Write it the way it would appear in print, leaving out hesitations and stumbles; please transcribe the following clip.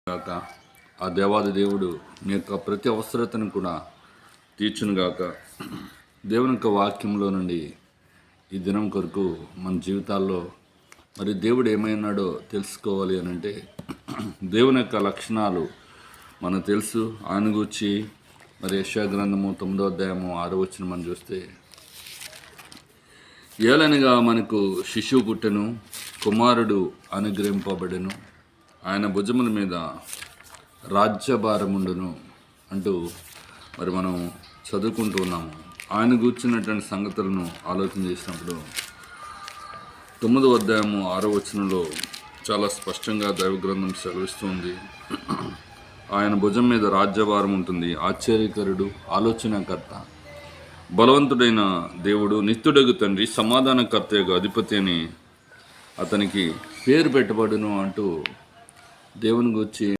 గాక. ఆ దేవాది దేవుడు మీ యొక్క ప్రతి అవసరతను కూడా తీర్చునుగాక. దేవుని యొక్క వాక్యంలో నుండి ఈ దినం కొరకు మన జీవితాల్లో మరి దేవుడు ఏమైనాడో తెలుసుకోవాలి అని అంటే దేవుని యొక్క లక్షణాలు మనకు తెలుసు. ఆయన గురించి మరి యెషయా గ్రంథము 9వ అధ్యాయము 6వ వచనం మనం చూస్తే, ఏలనగా మనకు శిశువు పుట్టెను, కుమారుడు అనుగ్రహింపబడెను, ఆయన భుజముల మీద రాజ్యభారముండును అంటూ మరి మనం చదువుకుంటూ ఉన్నాము. ఆయన కూర్చున్నటువంటి సంగతులను ఆలోచన చేసినప్పుడు 9వ అధ్యాయము 6వ వచనంలో చాలా స్పష్టంగా దైవ గ్రంథం సెలవిస్తుంది. ఆయన భుజం మీద రాజ్యభారం ఉంటుంది, ఆశ్చర్యకరుడు, ఆలోచనకర్త, బలవంతుడైన దేవుడు, నిత్యుడగు తండ్రి, సమాధానకర్తయగు అధిపతి అని అతనికి పేరు పెట్టబడును అంటూ దేవుని గురించి